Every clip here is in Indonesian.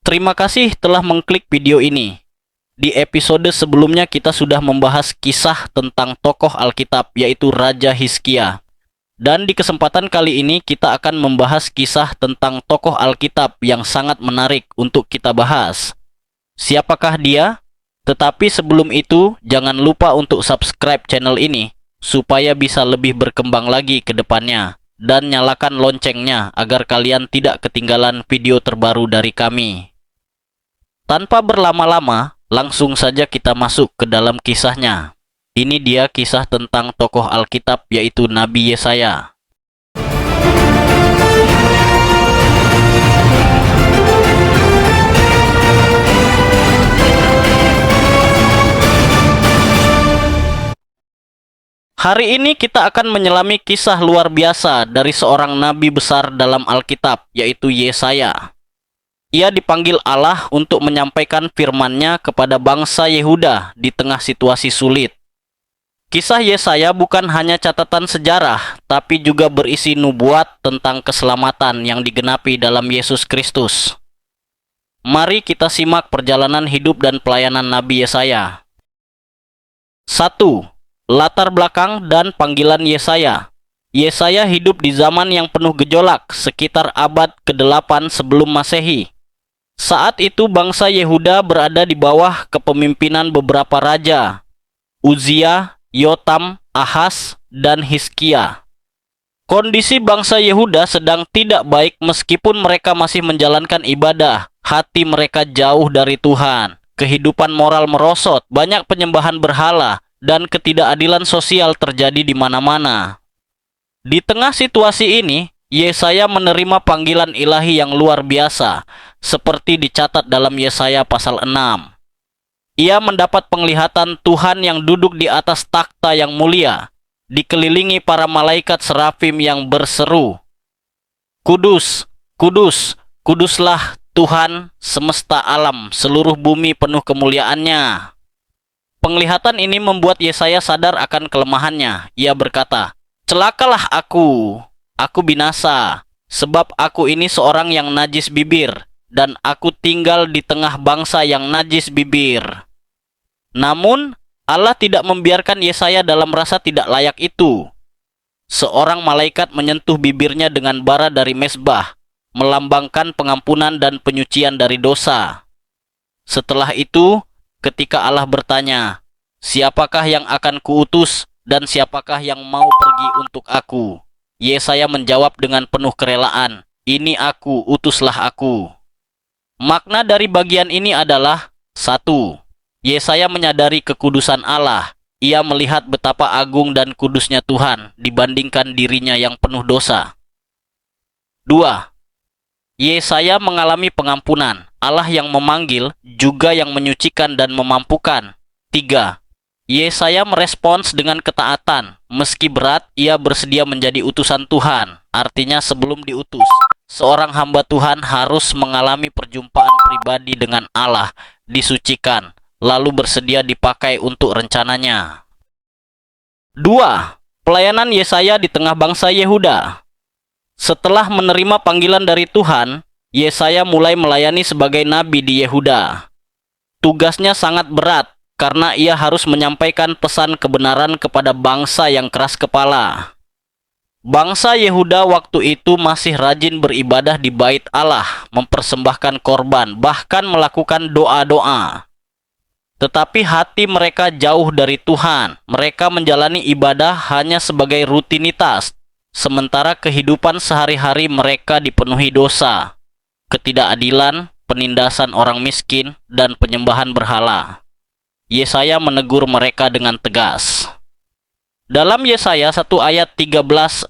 Terima kasih telah mengklik video ini. Di episode sebelumnya kita sudah membahas kisah tentang tokoh Alkitab yaitu Raja Hizkia. Dan di kesempatan kali ini kita akan membahas kisah tentang tokoh Alkitab yang sangat menarik untuk kita bahas. Siapakah dia? Tetapi sebelum itu, jangan lupa untuk subscribe channel ini supaya bisa lebih berkembang lagi ke depannya. Dan nyalakan loncengnya agar kalian tidak ketinggalan video terbaru dari kami. Tanpa berlama-lama, langsung saja kita masuk ke dalam kisahnya. Ini dia kisah tentang tokoh Alkitab yaitu Nabi Yesaya. Hari ini kita akan menyelami kisah luar biasa dari seorang nabi besar dalam Alkitab yaitu Yesaya. Ia dipanggil Allah untuk menyampaikan firman-Nya kepada bangsa Yehuda di tengah situasi sulit. Kisah Yesaya bukan hanya catatan sejarah, tapi juga berisi nubuat tentang keselamatan yang digenapi dalam Yesus Kristus. Mari kita simak perjalanan hidup dan pelayanan Nabi Yesaya. 1. Latar belakang dan panggilan Yesaya. Yesaya hidup di zaman yang penuh gejolak, sekitar abad ke-8 sebelum Masehi. Saat itu bangsa Yehuda berada di bawah kepemimpinan beberapa raja, Uzia, Yotam, Ahaz, dan Hizkia. Kondisi bangsa Yehuda sedang tidak baik meskipun mereka masih menjalankan ibadah. Hati mereka jauh dari Tuhan. Kehidupan moral merosot, banyak penyembahan berhala, dan ketidakadilan sosial terjadi di mana-mana. Di tengah situasi ini, Yesaya menerima panggilan ilahi yang luar biasa, seperti dicatat dalam Yesaya pasal 6. Ia mendapat penglihatan Tuhan yang duduk di atas takhta yang mulia, dikelilingi para malaikat serafim yang berseru, "Kudus, kudus, kuduslah Tuhan semesta alam, seluruh bumi penuh kemuliaan-Nya." Penglihatan ini membuat Yesaya sadar akan kelemahannya. Ia berkata, "Celakalah aku binasa, sebab aku ini seorang yang najis bibir, dan aku tinggal di tengah bangsa yang najis bibir." Namun, Allah tidak membiarkan Yesaya dalam rasa tidak layak itu. Seorang malaikat menyentuh bibirnya dengan bara dari mezbah, melambangkan pengampunan dan penyucian dari dosa. Setelah itu, ketika Allah bertanya, "Siapakah yang akan kuutus dan siapakah yang mau pergi untuk aku?" Yesaya menjawab dengan penuh kerelaan, "Ini aku, utuslah aku." Makna dari bagian ini adalah 1. Yesaya menyadari kekudusan Allah. Ia melihat betapa agung dan kudusnya Tuhan dibandingkan dirinya yang penuh dosa. 2. Yesaya mengalami pengampunan. Allah yang memanggil, juga yang menyucikan dan memampukan. 3. Yesaya merespons dengan ketaatan. Meski berat, ia bersedia menjadi utusan Tuhan. Artinya sebelum diutus, seorang hamba Tuhan harus mengalami perjumpaan pribadi dengan Allah, disucikan, lalu bersedia dipakai untuk rencananya. 2. Pelayanan Yesaya di tengah bangsa Yehuda. Setelah menerima panggilan dari Tuhan, Yesaya mulai melayani sebagai nabi di Yehuda. Tugasnya sangat berat, karena ia harus menyampaikan pesan kebenaran kepada bangsa yang keras kepala. Bangsa Yehuda waktu itu masih rajin beribadah di bait Allah, mempersembahkan korban, bahkan melakukan doa-doa. Tetapi hati mereka jauh dari Tuhan. Mereka menjalani ibadah hanya sebagai rutinitas, sementara kehidupan sehari-hari mereka dipenuhi dosa, ketidakadilan, penindasan orang miskin, dan penyembahan berhala. Yesaya menegur mereka dengan tegas. Dalam Yesaya 1 ayat 13-17,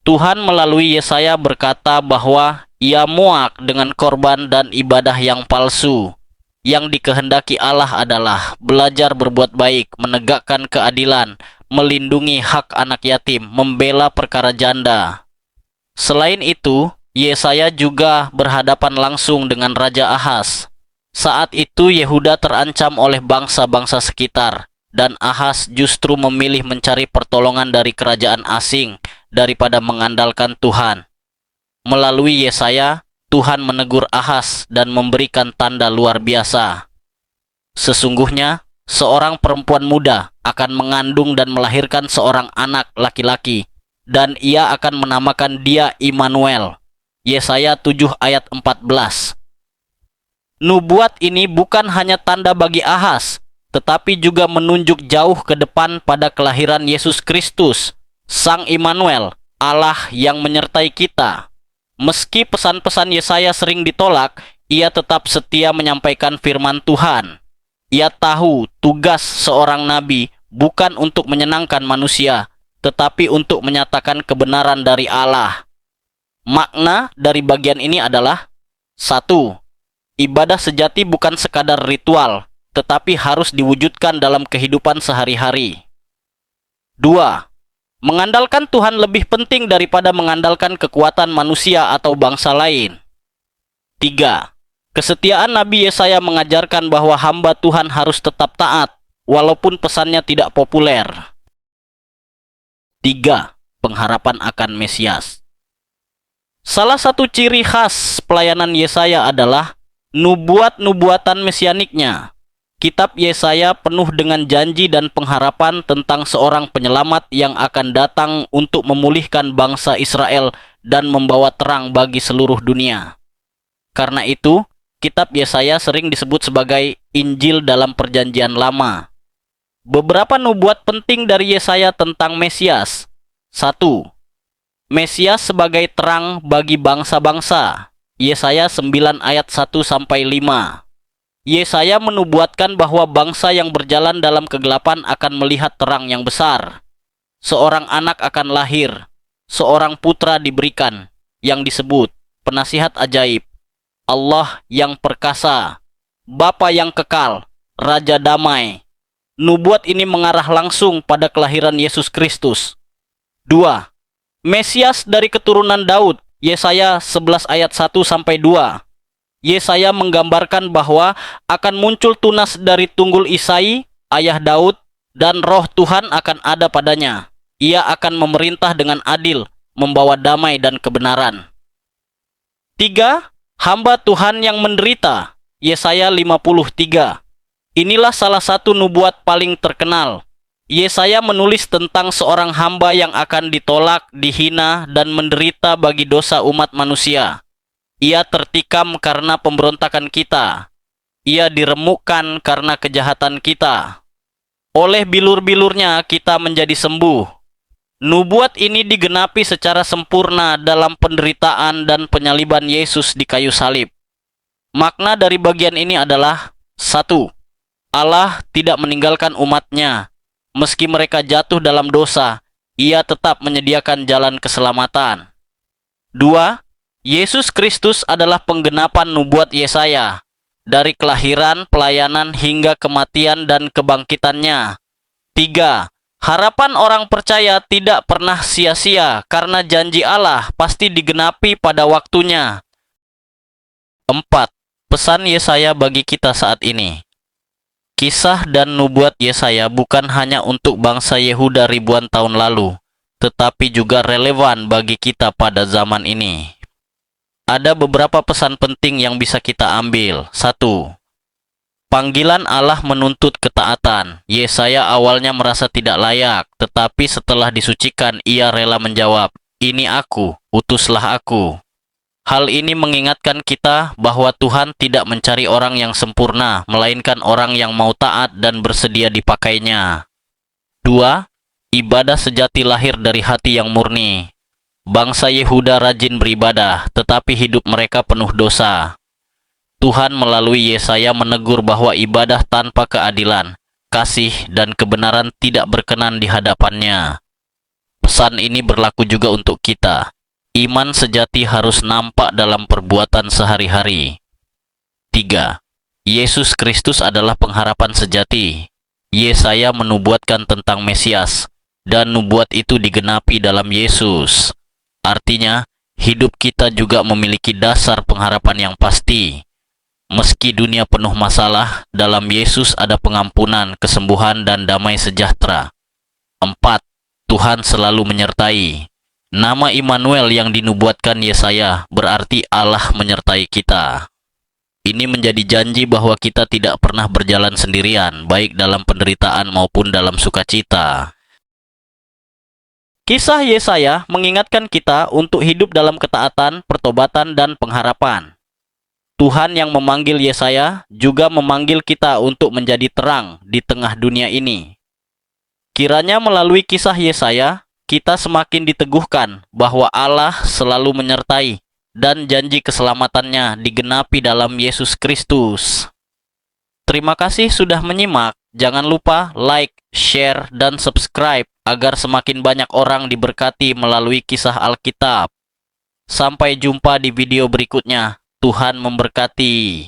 Tuhan melalui Yesaya berkata bahwa ia muak dengan korban dan ibadah yang palsu. Yang dikehendaki Allah adalah belajar berbuat baik, menegakkan keadilan, melindungi hak anak yatim, membela perkara janda. Selain itu, Yesaya juga berhadapan langsung dengan Raja Ahaz. Saat itu Yehuda terancam oleh bangsa-bangsa sekitar, dan Ahaz justru memilih mencari pertolongan dari kerajaan asing daripada mengandalkan Tuhan. Melalui Yesaya, Tuhan menegur Ahaz dan memberikan tanda luar biasa. Sesungguhnya, seorang perempuan muda akan mengandung dan melahirkan seorang anak laki-laki, dan ia akan menamakan dia Immanuel. Yesaya 7 ayat 14. Nubuat ini bukan hanya tanda bagi Ahaz, tetapi juga menunjuk jauh ke depan pada kelahiran Yesus Kristus, Sang Immanuel, Allah yang menyertai kita. Meski pesan-pesan Yesaya sering ditolak, ia tetap setia menyampaikan firman Tuhan. Ia tahu tugas seorang nabi bukan untuk menyenangkan manusia, tetapi untuk menyatakan kebenaran dari Allah. Makna dari bagian ini adalah: 1. Ibadah sejati bukan sekadar ritual, tetapi harus diwujudkan dalam kehidupan sehari-hari. 2. Mengandalkan Tuhan lebih penting daripada mengandalkan kekuatan manusia atau bangsa lain. 3. Kesetiaan Nabi Yesaya mengajarkan bahwa hamba Tuhan harus tetap taat, walaupun pesannya tidak populer. 3. Pengharapan akan Mesias. Salah satu ciri khas pelayanan Yesaya adalah nubuat-nubuatan mesianiknya. Kitab Yesaya penuh dengan janji dan pengharapan tentang seorang penyelamat yang akan datang untuk memulihkan bangsa Israel dan membawa terang bagi seluruh dunia. Karena itu, kitab Yesaya sering disebut sebagai Injil dalam Perjanjian Lama. Beberapa nubuat penting dari Yesaya tentang Mesias. 1. Mesias sebagai terang bagi bangsa-bangsa. Yesaya 9 ayat 1-5. Yesaya menubuatkan bahwa bangsa yang berjalan dalam kegelapan akan melihat terang yang besar. Seorang anak akan lahir, seorang putra diberikan, yang disebut penasihat ajaib, Allah yang perkasa, Bapa yang kekal, Raja damai. Nubuat ini mengarah langsung pada kelahiran Yesus Kristus. 2. Mesias dari keturunan Daud. Yesaya 11 ayat 1-2. Yesaya menggambarkan bahwa akan muncul tunas dari tunggul Isai, ayah Daud, dan roh Tuhan akan ada padanya. Ia akan memerintah dengan adil, membawa damai dan kebenaran. 3. Hamba Tuhan yang menderita. Yesaya 53. Inilah salah satu nubuat paling terkenal. Yesaya menulis tentang seorang hamba yang akan ditolak, dihina, dan menderita bagi dosa umat manusia. Ia tertikam karena pemberontakan kita. Ia diremukkan karena kejahatan kita. Oleh bilur-bilurnya kita menjadi sembuh. Nubuat ini digenapi secara sempurna dalam penderitaan dan penyaliban Yesus di kayu salib. Makna dari bagian ini adalah: 1. Allah tidak meninggalkan umatnya. Meski mereka jatuh dalam dosa, Ia tetap menyediakan jalan keselamatan. 2. Yesus Kristus adalah penggenapan nubuat Yesaya, dari kelahiran, pelayanan, hingga kematian dan kebangkitannya. 3. Harapan orang percaya tidak pernah sia-sia karena janji Allah pasti digenapi pada waktunya. 4. Pesan Yesaya bagi kita saat ini. Kisah dan nubuat Yesaya bukan hanya untuk bangsa Yehuda ribuan tahun lalu, tetapi juga relevan bagi kita pada zaman ini. Ada beberapa pesan penting yang bisa kita ambil. 1. Panggilan Allah menuntut ketaatan. Yesaya awalnya merasa tidak layak, tetapi setelah disucikan ia rela menjawab, "Ini aku, utuslah aku." Hal ini mengingatkan kita bahwa Tuhan tidak mencari orang yang sempurna, melainkan orang yang mau taat dan bersedia dipakainya. 2. Ibadah sejati lahir dari hati yang murni. Bangsa Yehuda rajin beribadah, tetapi hidup mereka penuh dosa. Tuhan melalui Yesaya menegur bahwa ibadah tanpa keadilan, kasih, dan kebenaran tidak berkenan di hadapannya. Pesan ini berlaku juga untuk kita. Iman sejati harus nampak dalam perbuatan sehari-hari. 3. Yesus Kristus adalah pengharapan sejati. Yesaya menubuatkan tentang Mesias, dan nubuat itu digenapi dalam Yesus. Artinya, hidup kita juga memiliki dasar pengharapan yang pasti. Meski dunia penuh masalah, dalam Yesus ada pengampunan, kesembuhan, dan damai sejahtera. 4. Tuhan selalu menyertai. Nama Immanuel yang dinubuatkan Yesaya berarti Allah menyertai kita. Ini menjadi janji bahwa kita tidak pernah berjalan sendirian, baik dalam penderitaan maupun dalam sukacita. Kisah Yesaya mengingatkan kita untuk hidup dalam ketaatan, pertobatan, dan pengharapan. Tuhan yang memanggil Yesaya juga memanggil kita untuk menjadi terang di tengah dunia ini. Kiranya melalui kisah Yesaya, kita semakin diteguhkan bahwa Allah selalu menyertai dan janji keselamatannya digenapi dalam Yesus Kristus. Terima kasih sudah menyimak. Jangan lupa like, share, dan subscribe agar semakin banyak orang diberkati melalui kisah Alkitab. Sampai jumpa di video berikutnya. Tuhan memberkati.